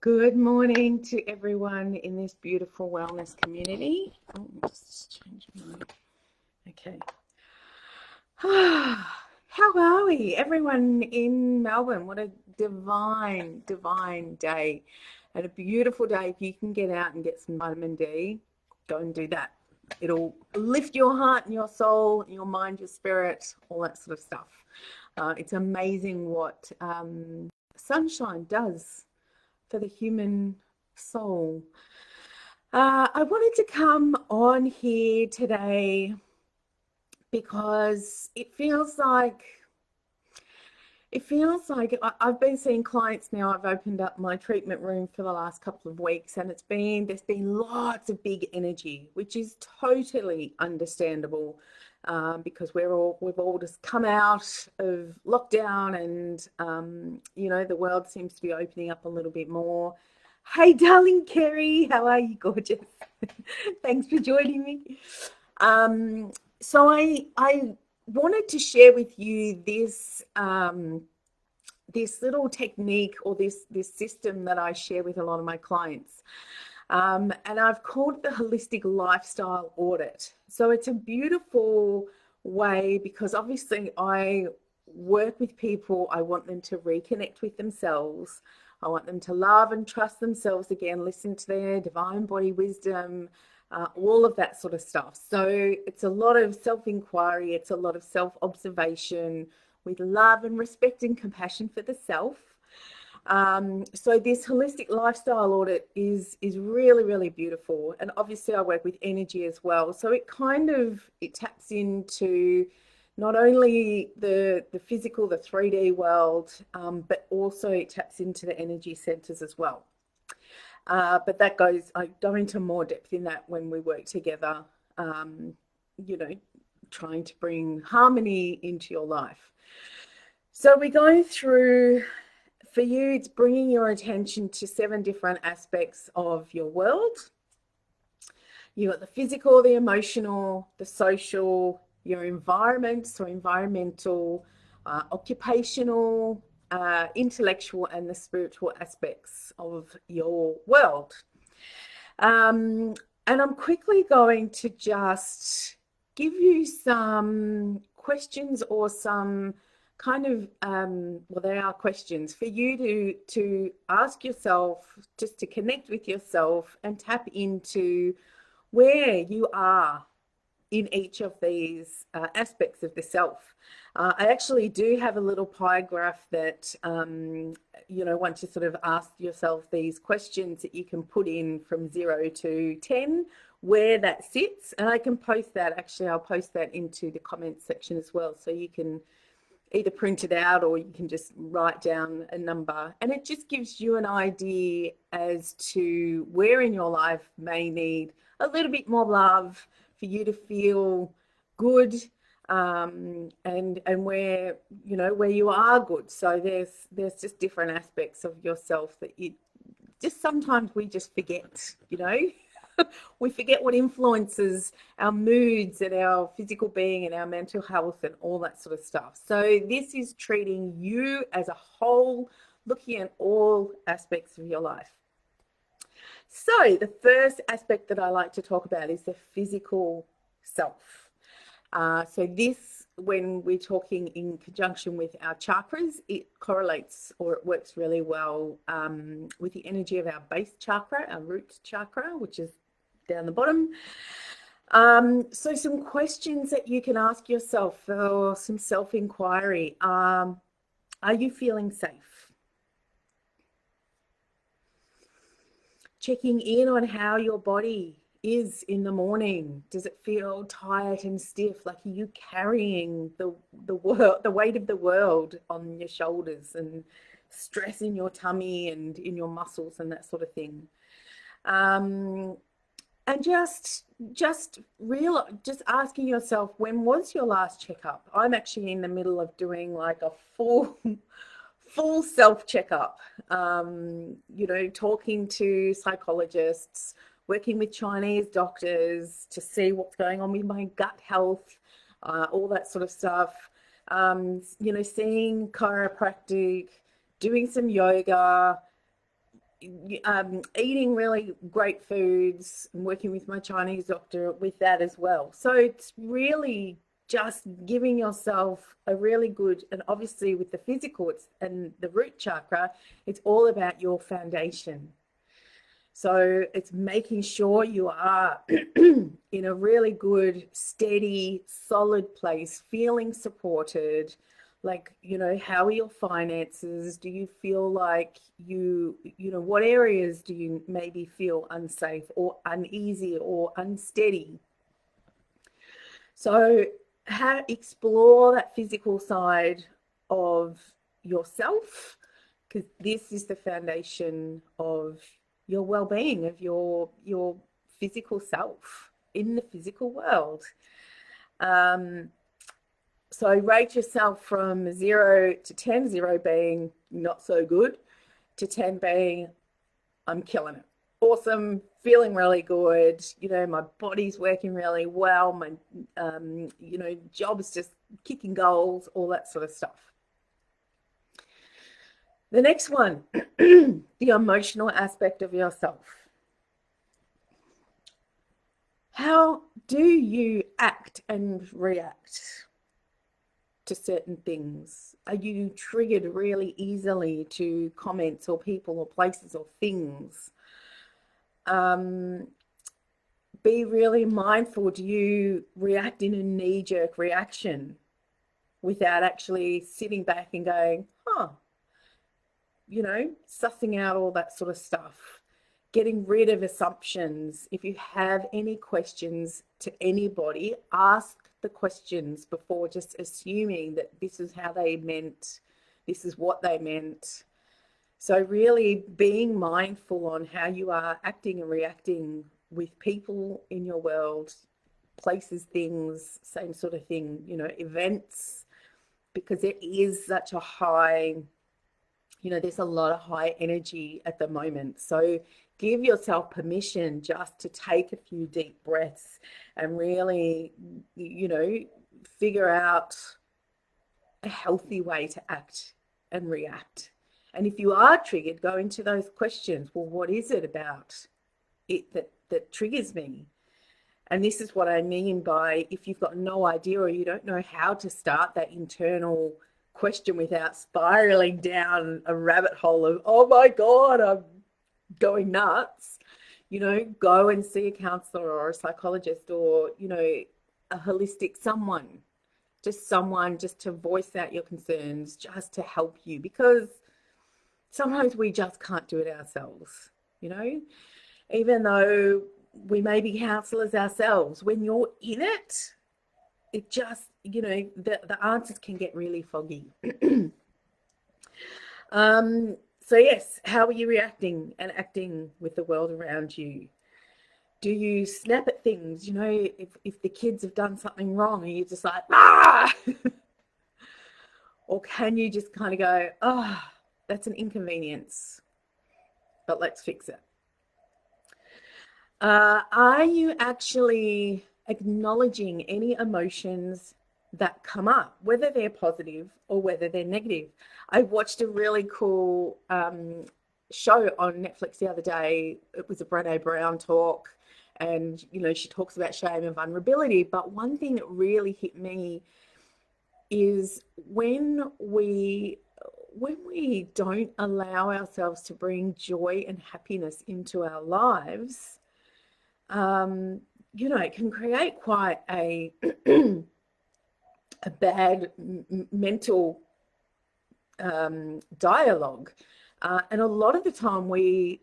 Good morning to everyone in this beautiful wellness community. Oh, just change my. Okay. How are we? Everyone in Melbourne, what a divine day. And a beautiful day. If you can get out and get some vitamin D, go and do that. It'll lift your heart and your soul, your mind, your spirit, all that sort of stuff. It's amazing what sunshine does for the human soul. I wanted to come on here today because it feels like I've been seeing clients now. I've opened up my treatment room for the last couple of weeks, and there's been lots of big energy, which is totally understandable, because we've all just come out of lockdown, and the world seems to be opening up a little bit more. Hey, darling Kerry, how are you, gorgeous? Thanks for joining me. So I wanted to share with you this little technique, or this system that I share with a lot of my clients. And I've called it the Holistic Lifestyle Audit. So it's a beautiful way, because obviously I work with people. I want them to reconnect with themselves. I want them to love and trust themselves again, listen to their divine body wisdom, all of that sort of stuff. So it's a lot of self-inquiry. It's a lot of self-observation with love and respect and compassion for the self. So this holistic lifestyle audit is really, really beautiful. And obviously I work with energy as well. So it taps into not only the physical, the 3D world, but also it taps into the energy centers as well. But I go into more depth in that when we work together, trying to bring harmony into your life. So we're going through, for you, it's bringing your attention to 7 different aspects of your world. You've got the physical, the emotional, the social, your environment, so environmental, occupational, intellectual, and the spiritual aspects of your world. And I'm quickly going to just give you some questions, or some kind of, they are questions for you to ask yourself, just to connect with yourself and tap into where you are in each of these aspects of the self. I actually do have a little pie graph that, once you sort of ask yourself these questions, that you can put in from 0 to 10, where that sits. And I can post that. Actually, I'll post that into the comments section as well. So you can either print it out, or you can just write down a number. And it just gives you an idea as to where in your life may need a little bit more love, for you to feel good, and where you are good. So there's just different aspects of yourself that you just, sometimes we just forget, we forget what influences our moods and our physical being and our mental health and all that sort of stuff. So this is treating you as a whole, looking at all aspects of your life. So the first aspect that I like to talk about is the physical self. So this, when we're talking in conjunction with our chakras, it correlates, or it works really well with the energy of our base chakra, our root chakra, which is down the bottom. So some questions that you can ask yourself for some self-inquiry. Are you feeling safe? Checking in on how your body is in the morning. Does it feel tight and stiff? Like, are you carrying the weight of the world on your shoulders, and stress in your tummy and in your muscles and that sort of thing? And just asking yourself, when was your last checkup? I'm actually in the middle of doing like a full self checkup, talking to psychologists, working with Chinese doctors to see what's going on with my gut health, all that sort of stuff. Seeing chiropractic, doing some yoga, eating really great foods, and working with my Chinese doctor with that as well. So it's really just giving yourself a really good, and obviously with the physical and the root chakra, it's all about your foundation. So it's making sure you are in a really good, steady, solid place, feeling supported. Like, how are your finances? Do you feel like what areas do you maybe feel unsafe or uneasy or unsteady? So explore that physical side of yourself, because this is the foundation of your well-being, of your physical self in the physical world. So rate yourself from 0 to 10, 0 being not so good, to 10 being I'm killing it. Awesome, feeling really good. My body's working really well. My, job's just kicking goals, all that sort of stuff. The next one, the emotional aspect of yourself. How do you act and react to certain things? Are you triggered really easily to comments or people or places or things? Be really mindful. Do you react in a knee-jerk reaction without actually sitting back and going, sussing out all that sort of stuff? Getting rid of assumptions. If you have any questions to anybody, ask the questions before just assuming that this is how they meant, this is what they meant. So really being mindful on how you are acting and reacting with people in your world, places, things, same sort of thing, events, because there is such a high, there's a lot of high energy at the moment. So give yourself permission just to take a few deep breaths and really, figure out a healthy way to act and react. And if you are triggered, go into those questions. Well, what is it about it that triggers me? And this is what I mean by, if you've got no idea or you don't know how to start that internal question without spiraling down a rabbit hole of, oh my God, I'm going nuts, go and see a counselor or a psychologist or, a holistic someone just to voice out your concerns, just to help you, because sometimes we just can't do it ourselves, even though we may be counselors ourselves. When you're in it, it just, the answers can get really foggy. So yes, how are you reacting and acting with the world around you? Do you snap at things? If the kids have done something wrong, are you just like, or can you just kind of go, that's an inconvenience, but let's fix it? Are you actually acknowledging any emotions that come up, whether they're positive or whether they're negative? I watched a really cool show on Netflix the other day. It was a Brené Brown talk, and she talks about shame and vulnerability. But one thing that really hit me is when we don't allow ourselves to bring joy and happiness into our lives, it can create quite a bad mental dialogue. And a lot of the time we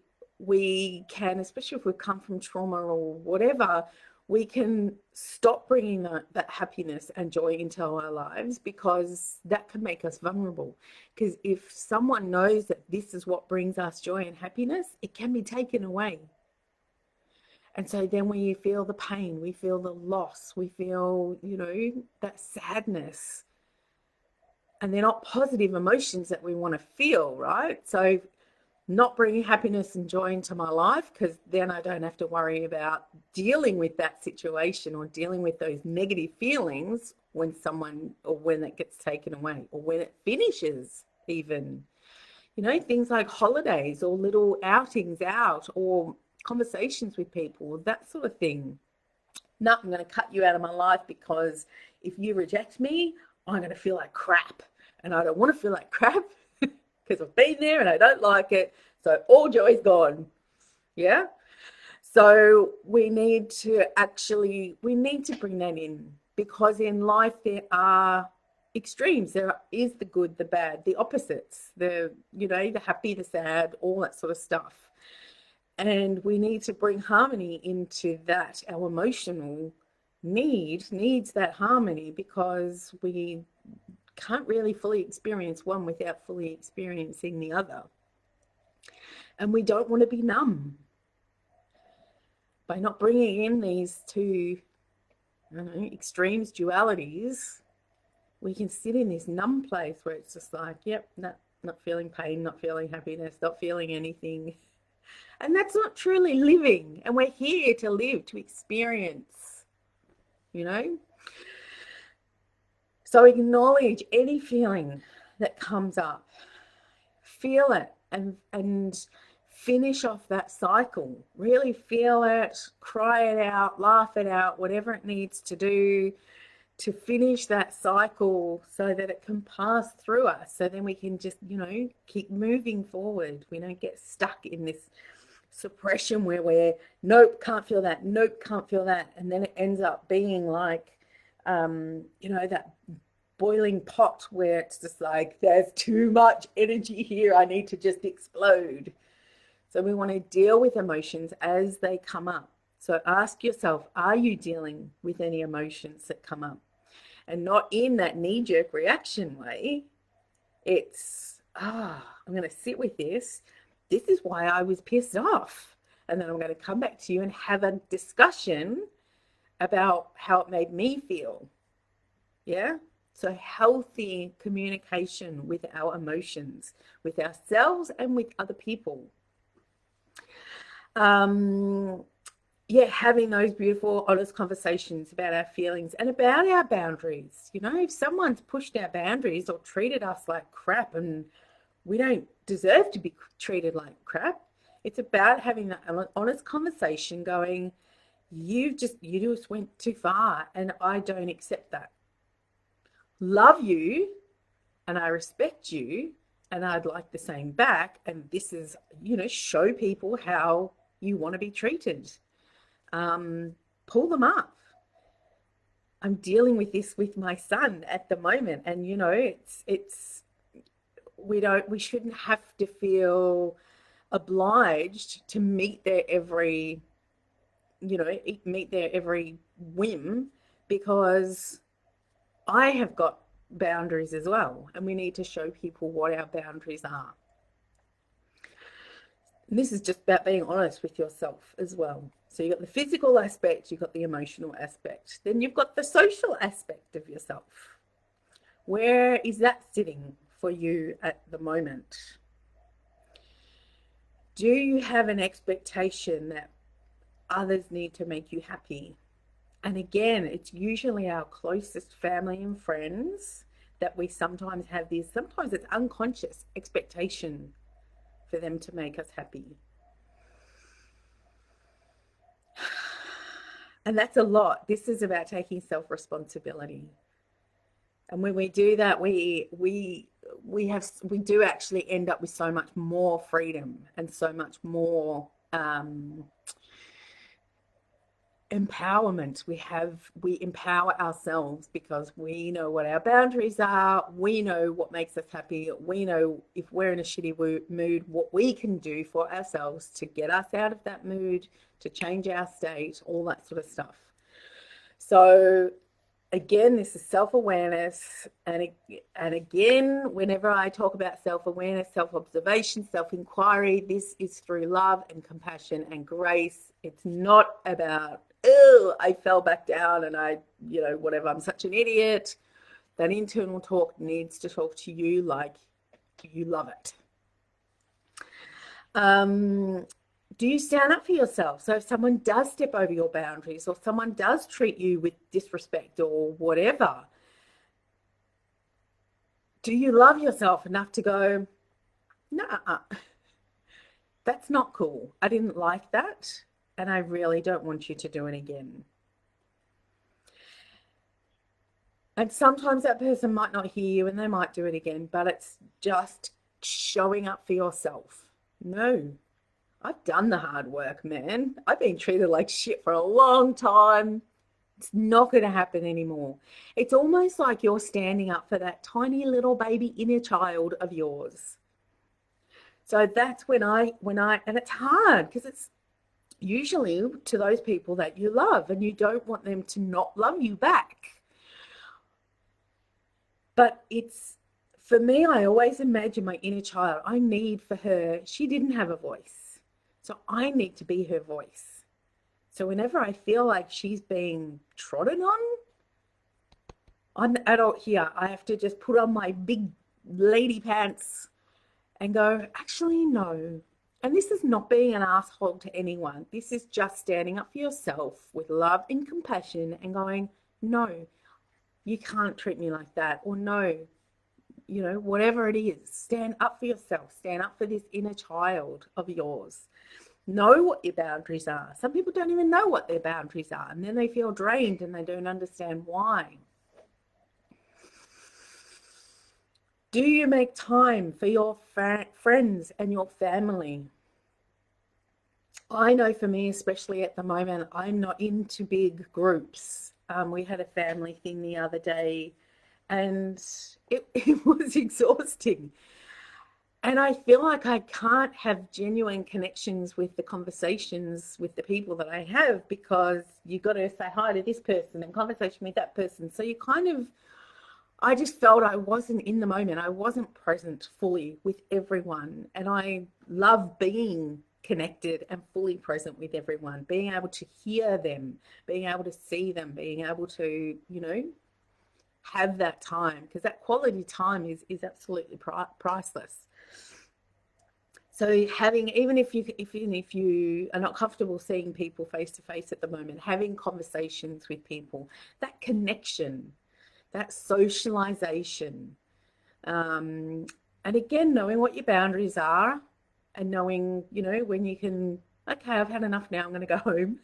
can, especially if we've come from trauma or whatever, we can stop bringing that happiness and joy into our lives, because that can make us vulnerable. Because if someone knows that this is what brings us joy and happiness, it can be taken away. And so then we feel the pain, we feel the loss, we feel, that sadness. And they're not positive emotions that we want to feel, right? So not bringing happiness and joy into my life, because then I don't have to worry about dealing with that situation or dealing with those negative feelings when it gets taken away, or when it finishes even. You know, things like holidays or little outings out or conversations with people, that sort of thing. No, I'm going to cut you out of my life because if you reject me, I'm going to feel like crap. And I don't want to feel like crap because I've been there and I don't like it. So all joy's gone. Yeah. So we need to bring that in, because in life there are extremes. There is the good, the bad, the opposites, the happy, the sad, all that sort of stuff. And we need to bring harmony into that. Our emotional needs that harmony, because we can't really fully experience one without fully experiencing the other. And we don't want to be numb. By not bringing in these two, extremes, dualities, we can sit in this numb place where it's just like, yep, not feeling pain, not feeling happiness, not feeling anything. And that's not truly living. And we're here to live, to experience, So acknowledge any feeling that comes up. Feel it and finish off that cycle. Really feel it, cry it out, laugh it out, whatever it needs to do to finish that cycle so that it can pass through us. So then we can just, keep moving forward. We don't get stuck in this suppression where we're, nope, can't feel that, nope, can't feel that. And then it ends up being like, that boiling pot where it's just like, there's too much energy here, I need to just explode. So we want to deal with emotions as they come up. So ask yourself, are you dealing with any emotions that come up? And not in that knee-jerk reaction way. It's, I'm going to sit with this. This is why I was pissed off. And then I'm going to come back to you and have a discussion about how it made me feel. Yeah? So healthy communication with our emotions, with ourselves and with other people. Having those beautiful, honest conversations about our feelings and about our boundaries. If someone's pushed our boundaries or treated us like crap, and we don't deserve to be treated like crap, it's about having that honest conversation going, you just went too far and I don't accept that. Love you and I respect you and I'd like the same back. And this is, show people how you want to be treated. Pull them up. I'm dealing with this with my son at the moment, and we shouldn't have to feel obliged to meet their every whim, because I have got boundaries as well, and we need to show people what our boundaries are. And this is just about being honest with yourself as well. So you've got the physical aspect, you've got the emotional aspect, then you've got the social aspect of yourself. Where is that sitting for you at the moment? Do you have an expectation that others need to make you happy? And again, it's usually our closest family and friends that we sometimes have this, sometimes it's unconscious expectation for them to make us happy. And that's a lot. This is about taking self-responsibility. And when we do that, we do actually end up with so much more freedom and so much more empowerment. We empower ourselves because we know what our boundaries are. We know what makes us happy. We know if we're in a shitty mood, what we can do for ourselves to get us out of that mood, to change our state, all that sort of stuff. So again, this is self-awareness. And again, whenever I talk about self-awareness, self-observation, self-inquiry, this is through love and compassion and grace. It's not about, oh, I fell back down and whatever, I'm such an idiot. That internal talk needs to talk to you like you love it. Do you stand up for yourself? So if someone does step over your boundaries or someone does treat you with disrespect or whatever, do you love yourself enough to go, Nah, that's not cool. I didn't like that, and I really don't want you to do it again. And sometimes that person might not hear you and they might do it again, but it's just showing up for yourself. No, I've done the hard work, man. I've been treated like shit for a long time. It's not going to happen anymore. It's almost like you're standing up for that tiny little baby inner child of yours. So that's and it's hard because it's usually to those people that you love and you don't want them to not love you back. But it's, for me, I always imagine my inner child. I need for her, she didn't have a voice. So I need to be her voice. So whenever I feel like she's being trodden on, I'm the adult here. I have to just put on my big lady pants and go, actually, no. And this is not being an asshole to anyone. This is just standing up for yourself with love and compassion and going, no, you can't treat me like that. Or no, whatever it is, stand up for yourself. Stand up for this inner child of yours. Know what your boundaries are. Some people don't even know what their boundaries are, and then they feel drained and they don't understand why. Do you make time for your friends and your family? I know for me, especially at the moment, I'm not into big groups. We had a family thing the other day and it was exhausting. And I feel like I can't have genuine connections with the conversations with the people that I have because you've got to say hi to this person and conversation with that person. So I just felt I wasn't in the moment. I wasn't present fully with everyone. And I love being connected and fully present with everyone, being able to hear them, being able to see them, being able to, have that time, because that quality time is absolutely priceless. So having, even if you are not comfortable seeing people face to face at the moment, having conversations with people, that connection, that socialization, and again, knowing what your boundaries are and knowing, when you can, okay, I've had enough now, I'm going to go home.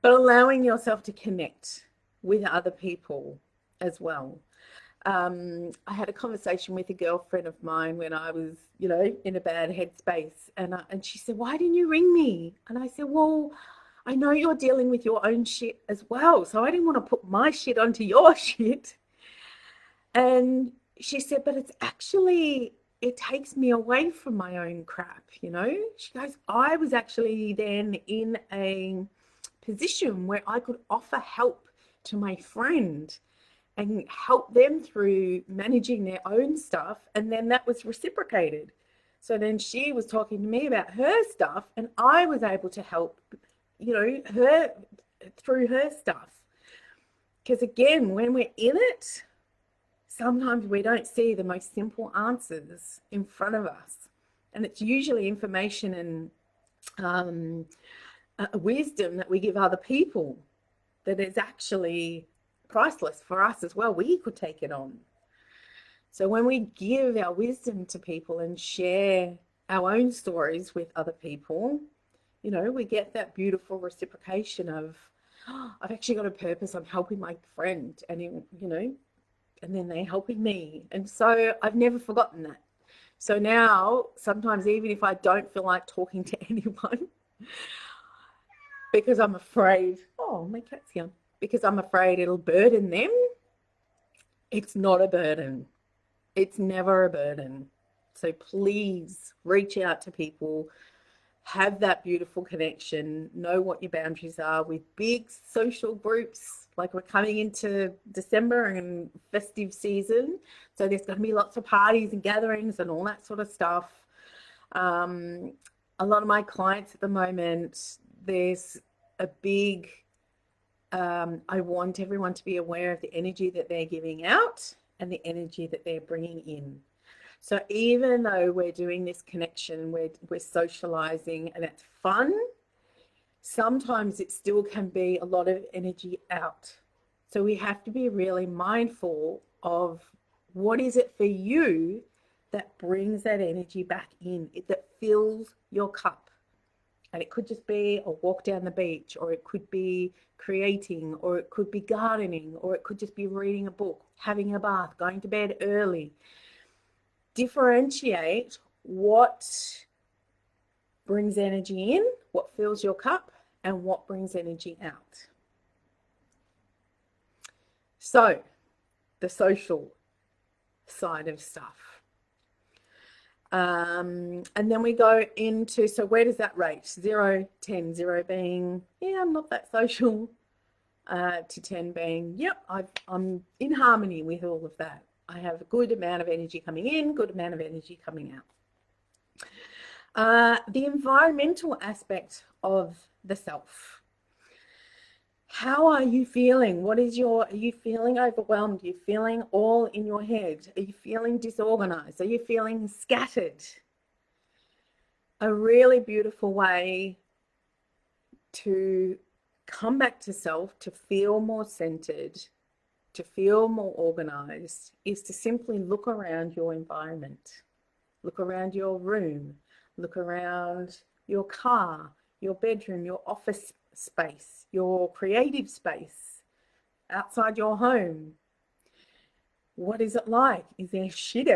But allowing yourself to connect with other people as well. I had a conversation with a girlfriend of mine when I was, in a bad headspace, and she said, "Why didn't you ring me?" And I said, "Well, I know you're dealing with your own shit as well, so I didn't want to put my shit onto your shit." And she said, "But it takes me away from my own crap, She goes, "I was actually then in a position where I could offer help to my friend and help them through managing their own stuff, and then that was reciprocated. So then she was talking to me about her stuff, and I was able to help, her through her stuff. Because again, when we're in it, sometimes we don't see the most simple answers in front of us, and it's usually information and wisdom that we give other people that is actually priceless for us as well. We could take it on. So when we give our wisdom to people and share our own stories with other people, we get that beautiful reciprocation of, oh, I've actually got a purpose. I'm helping my friend, and and then they're helping me. And so I've never forgotten that. So now, sometimes even if I don't feel like talking to anyone, because I'm afraid, oh, my cat's here, because I'm afraid it'll burden them, it's not a burden. It's never a burden. So please reach out to people, have that beautiful connection, know what your boundaries are with big social groups. Like we're coming into December and festive season, so there's going to be lots of parties and gatherings and all that sort of stuff. A lot of my clients at the moment, there's a big, I want everyone to be aware of the energy that they're giving out and the energy that they're bringing in. So even though we're doing this connection, we're socializing and it's fun, sometimes it still can be a lot of energy out. So we have to be really mindful of what is it for you that brings that energy back in, that fills your cup. And it could just be a walk down the beach, or it could be creating, or it could be gardening, or it could just be reading a book, having a bath, going to bed early. Differentiate what brings energy in, what fills your cup, and what brings energy out. So, the social side of stuff. And then we go into, so where does that rate? 0, 10, 0 being, yeah, I'm not that social, to 10 being, yep, I'm in harmony with all of that. I have a good amount of energy coming in, good amount of energy coming out. The environmental aspect of the self. How are you feeling? Are you feeling overwhelmed? Are you feeling all in your head? Are you feeling disorganized? Are you feeling scattered? A really beautiful way to come back to self, to feel more centered, to feel more organized, is to simply look around your environment. Look around your room, look around your car, your bedroom, your office space, your creative space, outside your home. What is it like? Is there shit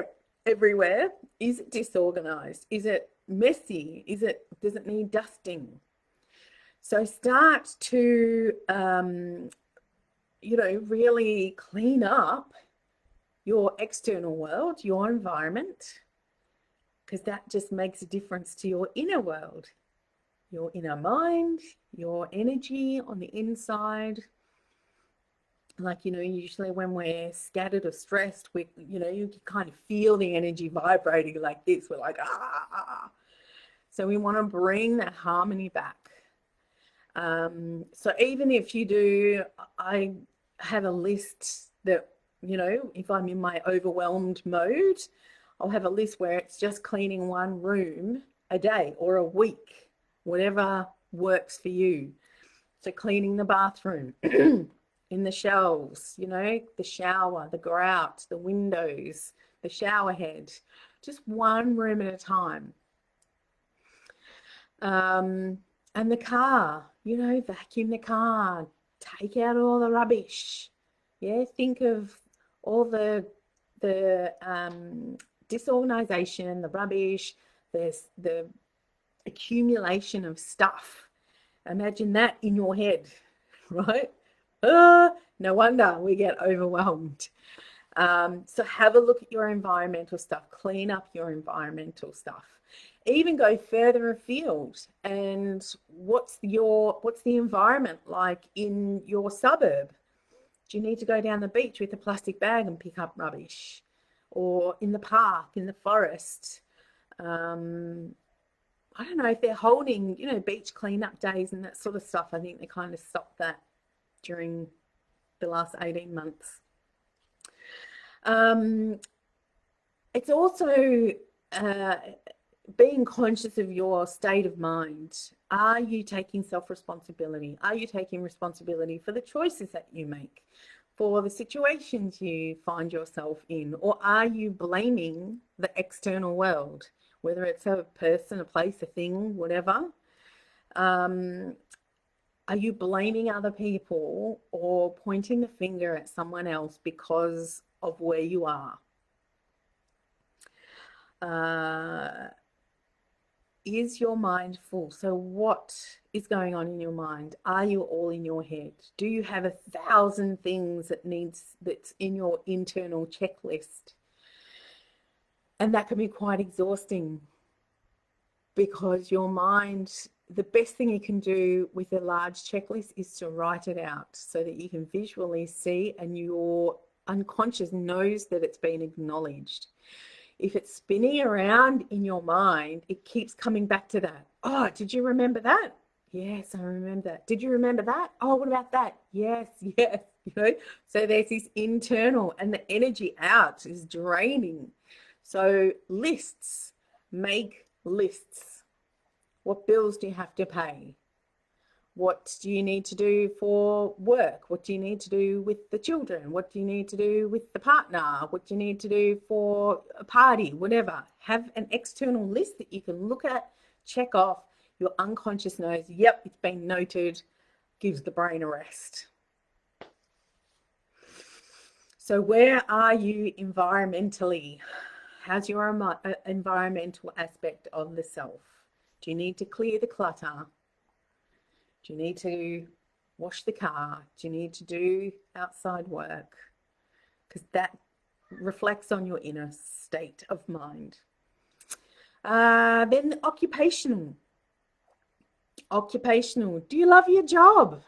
everywhere? Is it disorganized? Is it messy? Does it need dusting? So start to, really clean up your external world, your environment, because that just makes a difference to your inner world, your inner mind, your energy on the inside. Like, usually when we're scattered or stressed, you kind of feel the energy vibrating like this. We're like, ah. So we want to bring that harmony back. So even if you do, I have a list that, if I'm in my overwhelmed mode, I'll have a list where it's just cleaning one room a day or a week, whatever works for you. So cleaning the bathroom, in the shelves, the shower, the grout, the windows, the shower head, just one room at a time. And the car, vacuum the car, take out all the rubbish. Yeah, think of all the disorganization, the rubbish, the accumulation of stuff. Imagine that in your head, right? No wonder we get overwhelmed. So have a look at your environmental stuff, clean up your environmental stuff. Even go further afield, and what's the environment like in your suburb? Do you need to go down the beach with a plastic bag and pick up rubbish? Or in the park, in the forest? I don't know if they're holding, beach cleanup days and that sort of stuff. I think they kind of stopped that during the last 18 months. It's also being conscious of your state of mind. Are you taking self-responsibility? Are you taking responsibility for the choices that you make, for the situations you find yourself in? Or are you blaming the external world, whether it's a person, a place, a thing, whatever? Are you blaming other people or pointing the finger at someone else because of where you are? Is your mind full? So what is going on in your mind? Are you all in your head? Do you have 1,000 things that's in your internal checklist? And that can be quite exhausting, because your mind, the best thing you can do with a large checklist is to write it out so that you can visually see and your unconscious knows that it's been acknowledged. If it's spinning around in your mind, it keeps coming back to that. Oh, did you remember that? Yes, I remember that. Did you remember that? Oh, what about that? Yes. So there's this internal, and the energy out is draining. So make lists. What bills do you have to pay? What do you need to do for work? What do you need to do with the children? What do you need to do with the partner? What do you need to do for a party? Whatever. Have an external list that you can look at, check off. Your unconscious knows, yep, it's been noted, gives the brain a rest. So where are you environmentally? How's your environmental aspect of the self? Do you need to clear the clutter? Do you need to wash the car? Do you need to do outside work? Because that reflects on your inner state of mind. Then occupational. Occupational. Do you love your job?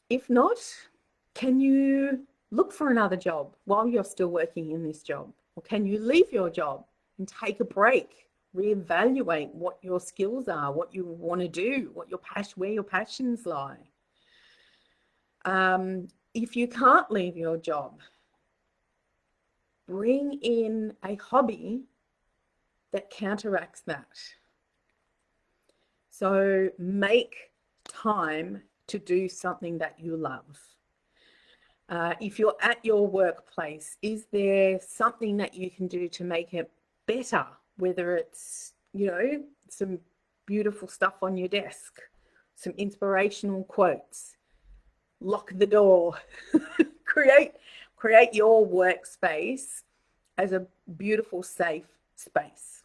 If not, can you look for another job while you're still working in this job? Or can you leave your job and take a break? Reevaluate what your skills are, what you want to do, where your passions lie. If you can't leave your job, bring in a hobby that counteracts that. So make time to do something that you love. If you're at your workplace, is there something that you can do to make it better? Whether it's, some beautiful stuff on your desk, some inspirational quotes, lock the door, create your workspace as a beautiful, safe space.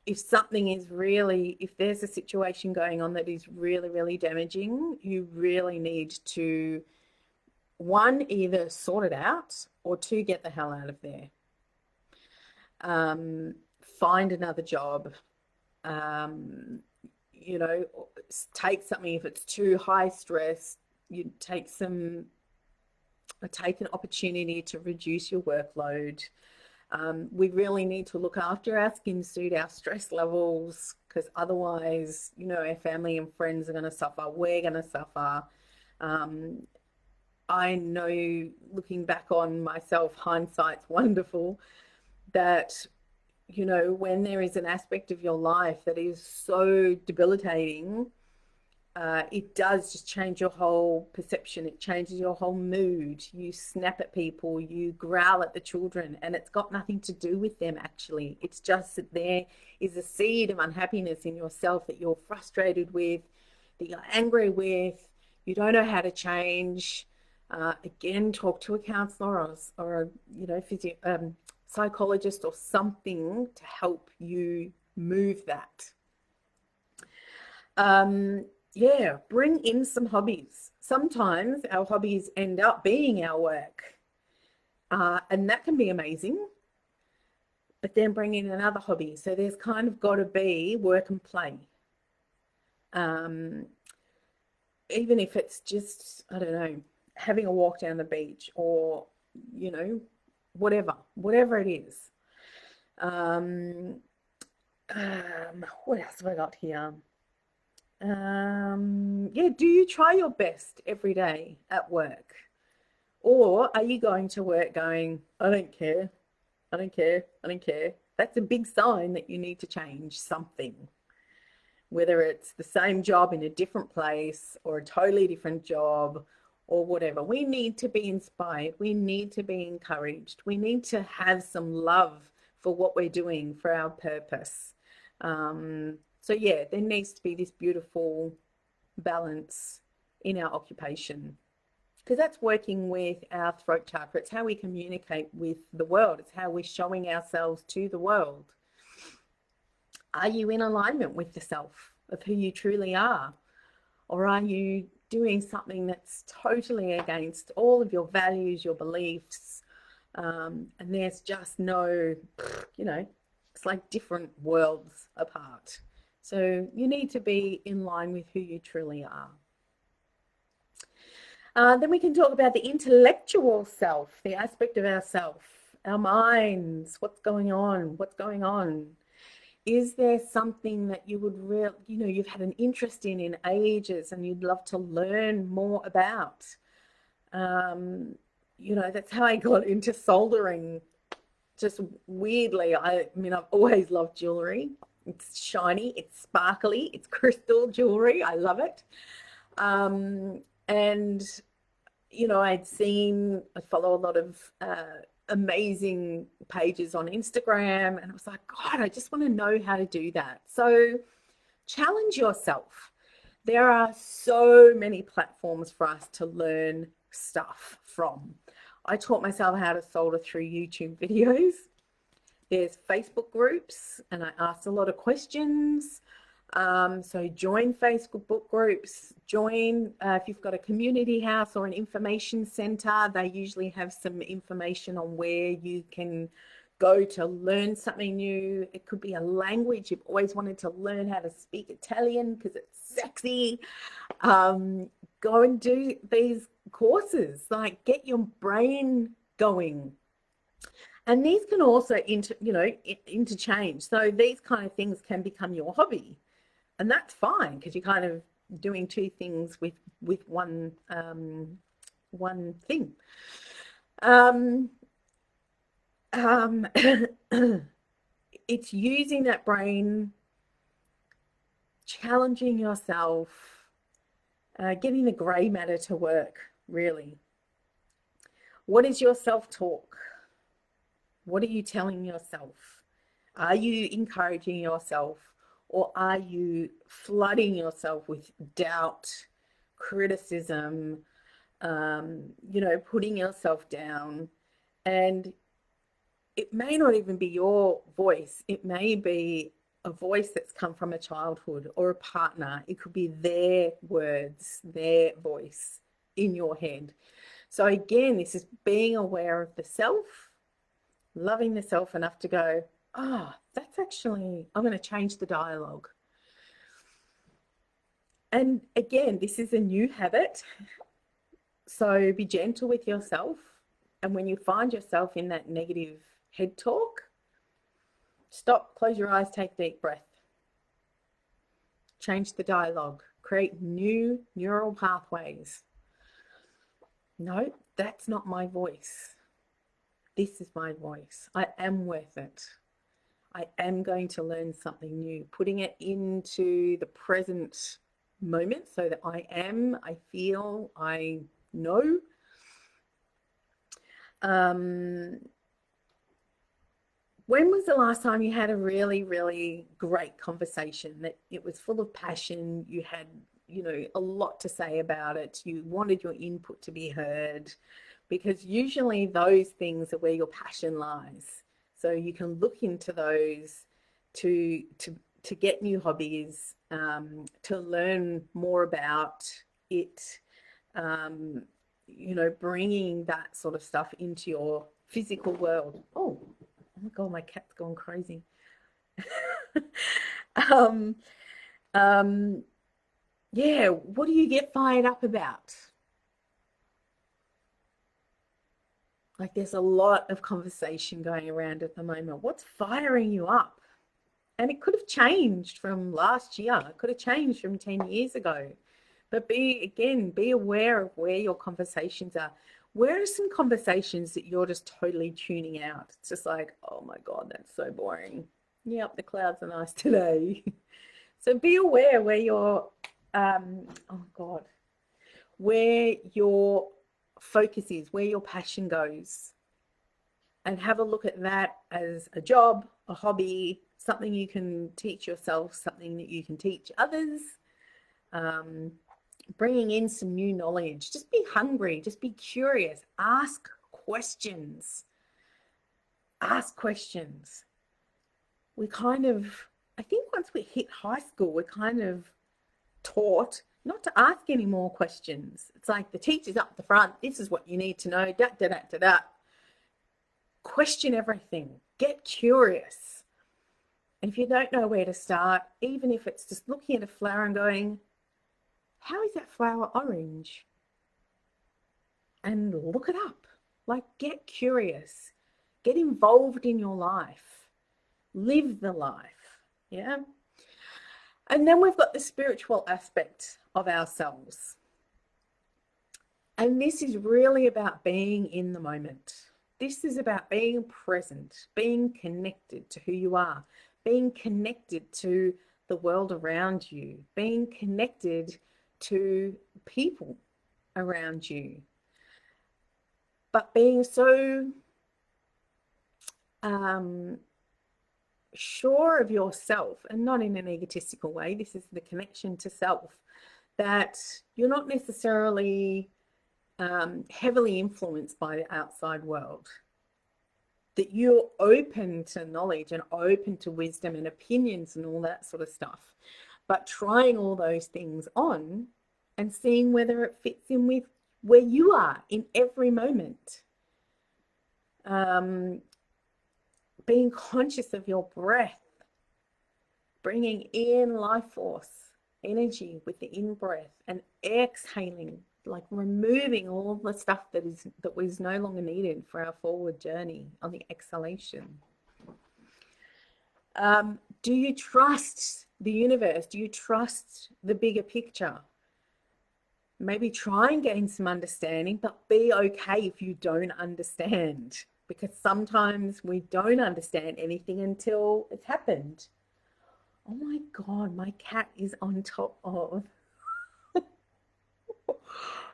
If there's a situation going on that is really, really damaging, you really need to, one, either sort it out, or two, get the hell out of there. Find another job. Take something, if it's too high stress, you take an opportunity to reduce your workload. We really need to look after our skin suit, our stress levels, because otherwise, our family and friends are going to suffer. We're going to suffer. I know, looking back on myself, hindsight's wonderful, that, when there is an aspect of your life that is so debilitating, it does just change your whole perception. It changes your whole mood. You snap at people, you growl at the children, and it's got nothing to do with them, actually. It's just that there is a seed of unhappiness in yourself that you're frustrated with, that you're angry with, you don't know how to change. Again, talk to a counselor or a psychologist or something to help you move that. Bring in some hobbies. Sometimes our hobbies end up being our work, and that can be amazing. But then bring in another hobby. So there's kind of got to be work and play. Even if it's just, I don't know, having a walk down the beach, or, whatever it is. What else have I got here? Do you try your best every day at work? Or are you going to work going, I don't care, I don't care, I don't care? That's a big sign that you need to change something. Whether it's the same job in a different place or a totally different job or whatever. We need to be inspired. We need to be encouraged. We need to have some love for what we're doing, for our purpose. There needs to be this beautiful balance in our occupation, because that's working with our throat chakra. It's how we communicate with the world. It's how we're showing ourselves to the world. Are you in alignment with the self of who you truly are? Or are you doing something that's totally against all of your values, your beliefs, and there's just no, it's like different worlds apart. So you need to be in line with who you truly are. Then we can talk about the intellectual self, the aspect of ourself, our minds, what's going on. Is there something that you would you've had an interest in ages and you'd love to learn more about? That's how I got into soldering just weirdly, I mean, I've always loved jewelry. It's shiny, it's sparkly, it's crystal jewelry. I love it. And I follow a lot of amazing pages on Instagram, and I was like, God, I just want to know how to do that. So challenge yourself. There are so many platforms for us to learn stuff from. I taught myself how to solder through YouTube videos. There's Facebook groups, and I asked a lot of questions. So join Facebook groups, join if you've got a community house or an information center. They usually have some information on where you can go to learn something new. It could be a language. You've always wanted to learn how to speak Italian because it's sexy. Go and do these courses, like get your brain going. And these can also interchange. So these kind of things can become your hobby. And that's fine because you're kind of doing two things with one thing. It's using that brain, challenging yourself, getting the grey matter to work, really. What is your self-talk? What are you telling yourself? Are you encouraging yourself, or are you flooding yourself with doubt, criticism, putting yourself down? And it may not even be your voice. It may be a voice that's come from a childhood or a partner. It could be their words, their voice in your head. So again, this is being aware of the self, loving the self enough to go, oh, that's actually, I'm going to change the dialogue. And again, this is a new habit. So be gentle with yourself. And when you find yourself in that negative head talk, stop, close your eyes, take a deep breath. Change the dialogue. Create new neural pathways. No, that's not my voice. This is my voice. I am worth it. I am going to learn something new. Putting it into the present moment so that I feel, I know. When was the last time you had a really, really great conversation that it was full of passion? You had, a lot to say about it. You wanted your input to be heard, because usually those things are where your passion lies. So you can look into those to get new hobbies, to learn more about it, bringing that sort of stuff into your physical world. Oh my God, my cat's gone crazy. Yeah, what do you get fired up about? Like, there's a lot of conversation going around at the moment. What's firing you up? And it could have changed from last year. It could have changed from 10 years ago. But be aware of where your conversations are. Where are some conversations that you're just totally tuning out? It's just like, oh my God, that's so boring. Yep, the clouds are nice today. So be aware where your, where your focus is, where your passion goes. And have a look at that as a job, a hobby, something you can teach yourself, something that you can teach others. Bringing in some new knowledge. Just be hungry. Just be curious. Ask questions. Ask questions. I think once we hit high school, we're kind of taught not to ask any more questions. It's like the teacher's up the front. This is what you need to know. Da, da, da, da, da. Question everything. Get curious. And if you don't know where to start, even if it's just looking at a flower and going, how is that flower orange? And look it up. Like, get curious. Get involved in your life. Live the life. Yeah. And then we've got the spiritual aspect of ourselves. And this is really about being in the moment. This is about being present, being connected to who you are, being connected to the world around you, being connected to people around you, but being so sure of yourself, and not in an egotistical way. This is the connection to self, that you're not necessarily heavily influenced by the outside world, that you're open to knowledge and open to wisdom and opinions and all that sort of stuff, but trying all those things on and seeing whether it fits in with where you are in every moment. Being conscious of your breath, bringing in life force, energy with the in-breath, and exhaling, like removing all the stuff that was no longer needed for our forward journey on the exhalation. Do you trust the universe? Do you trust the bigger picture? Maybe try and gain some understanding, but be okay if you don't understand, because sometimes we don't understand anything until it's happened. Oh my God, my cat is on top of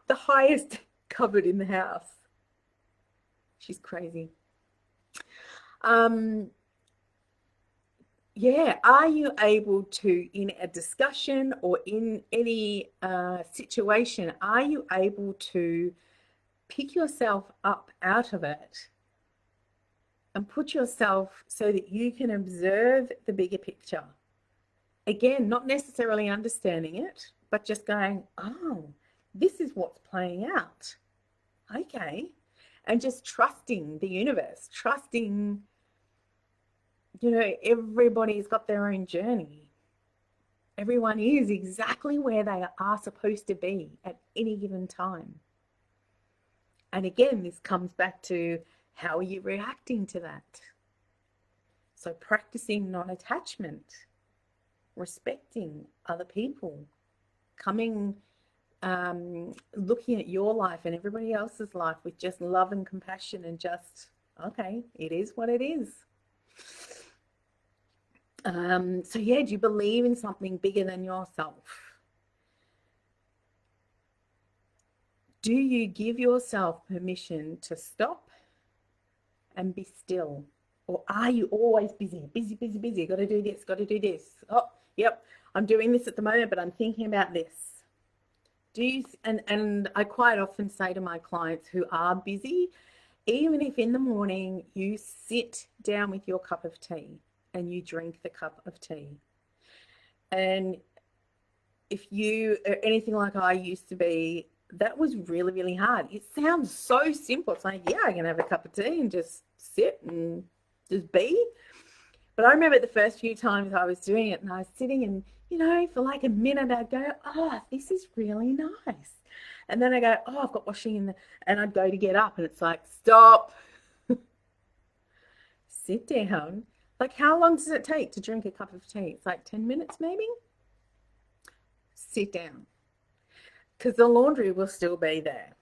the highest cupboard in the house. She's crazy. Yeah, are you able to, in a discussion or in any situation, are you able to pick yourself up out of it and put yourself so that you can observe the bigger picture? Again, not necessarily understanding it, but just going, oh, this is what's playing out. Okay. And just trusting the universe, trusting, everybody's got their own journey. Everyone is exactly where they are supposed to be at any given time. And again, this comes back to, how are you reacting to that? So practicing non-attachment, respecting other people, looking at your life and everybody else's life with just love and compassion, and just, okay, it is what it is. So yeah, do you believe in something bigger than yourself? Do you give yourself permission to stop and be still? Or are you always busy? Got to do this, got to do this. Oh, yep, I'm doing this at the moment, but I'm thinking about this. And I quite often say to my clients who are busy, even if in the morning you sit down with your cup of tea and you drink the cup of tea, and if you are anything like I used to be, that was really, really hard. It sounds so simple. It's like, yeah, I can have a cup of tea and just sit and just be. But I remember the first few times I was doing it, and I was sitting and, for like a minute, I'd go, oh, this is really nice. And then I go, oh, I've got washing in and I'd go to get up, and it's like, stop, sit down. Like, how long does it take to drink a cup of tea? It's like 10 minutes maybe. Sit down, because the laundry will still be there.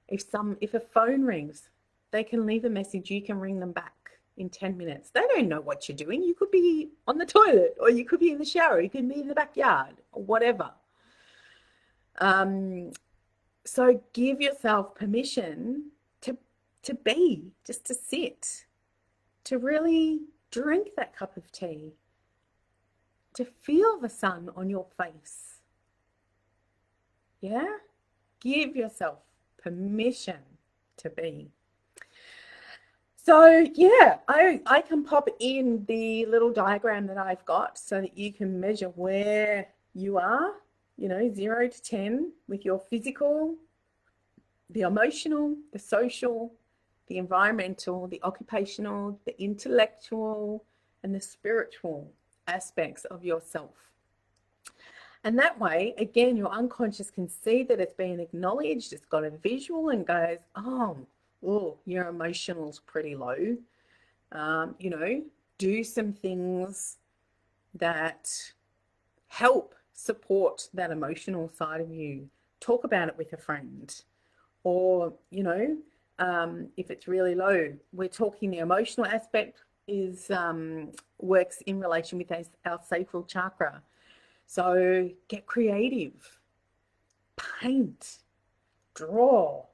If a phone rings, they can leave a message, you can ring them back in 10 minutes. They don't know what you're doing. You could be on the toilet, or you could be in the shower, you could be in the backyard, or whatever. So give yourself permission to be, just to sit, to really drink that cup of tea, to feel the sun on your face. Yeah? Give yourself permission to be. So yeah, I can pop in the little diagram that I've got so that you can measure where you are, 0 to 10, with your physical, the emotional, the social, the environmental, the occupational, the intellectual, and the spiritual aspects of yourself. And that way, again, your unconscious can see that it's been acknowledged, it's got a visual, and goes, oh, your emotional's pretty low. Do some things that help support that emotional side of you. Talk about it with a friend, or, if it's really low. We're talking the emotional aspect is works in relation with our sacral chakra. So get creative, paint, draw,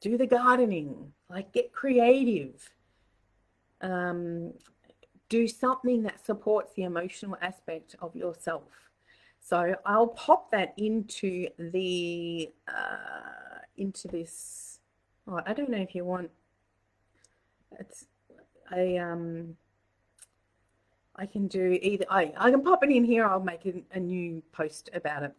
do the gardening, like get creative. Do something that supports the emotional aspect of yourself. So I'll pop that into the into this. Oh, I don't know if you want. It's I can do either. I can pop it in here. I'll make a new post about it.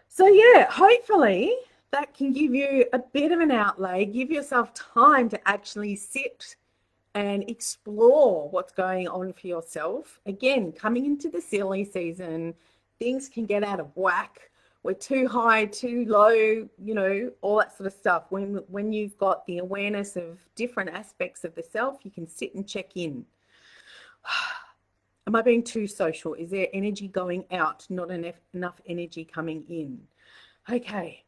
So yeah, hopefully that can give you a bit of an outlay. Give yourself time to actually sit and explore what's going on for yourself. Again, coming into the silly season, things can get out of whack. We're too high, too low, you know, all that sort of stuff. When you've got the awareness of different aspects of the self, you can sit and check in. Am I being too social? Is there energy going out, not enough energy coming in? Okay,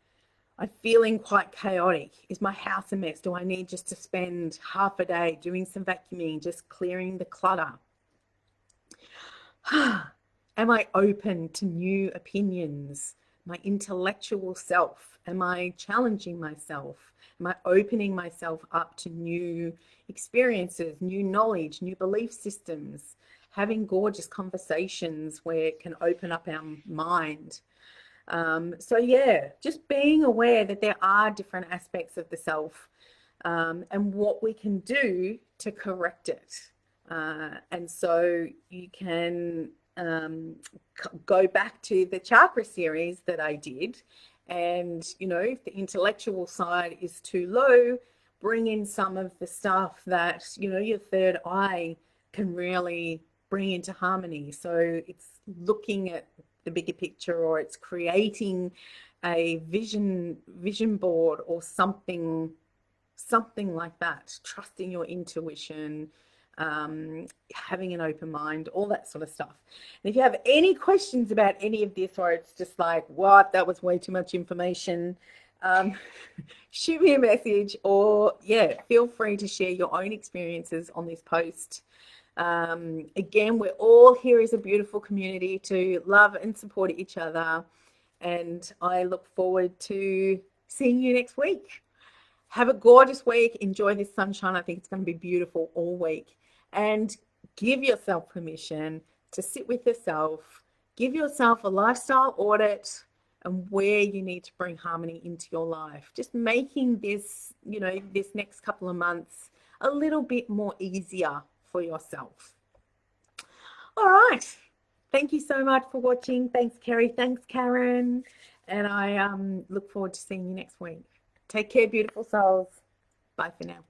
I'm feeling quite chaotic. Is my house a mess? Do I need just to spend half a day doing some vacuuming, just clearing the clutter? Am I open to new opinions? My intellectual self? Am I challenging myself? Am I opening myself up to new experiences, new knowledge, new belief systems? Having gorgeous conversations where it can open up our mind. So yeah, just being aware that there are different aspects of the self, and what we can do to correct it. And so you can go back to the chakra series that I did, and you know, if the intellectual side is too low, bring in some of the stuff that, you know, your third eye can really bring into harmony. So it's looking at the bigger picture, or it's creating a vision board or something like that, trusting your intuition, having an open mind, all that sort of stuff. And if you have any questions about any of this, or it's just like, what, that was way too much information, shoot me a message, or yeah, feel free to share your own experiences on this post. Again, we're all here as a beautiful community to love and support each other, and I look forward to seeing you next week. Have a gorgeous week. Enjoy this sunshine. I think it's going to be beautiful all week, and give yourself permission to sit with yourself. Give yourself a lifestyle audit and where you need to bring harmony into your life. Just making this, you know, this next couple of months a little bit more easier for yourself. All right. Thank you so much for watching. Thanks, Kerry. Thanks, Karen. And I look forward to seeing you next week. Take care, beautiful souls. Bye for now.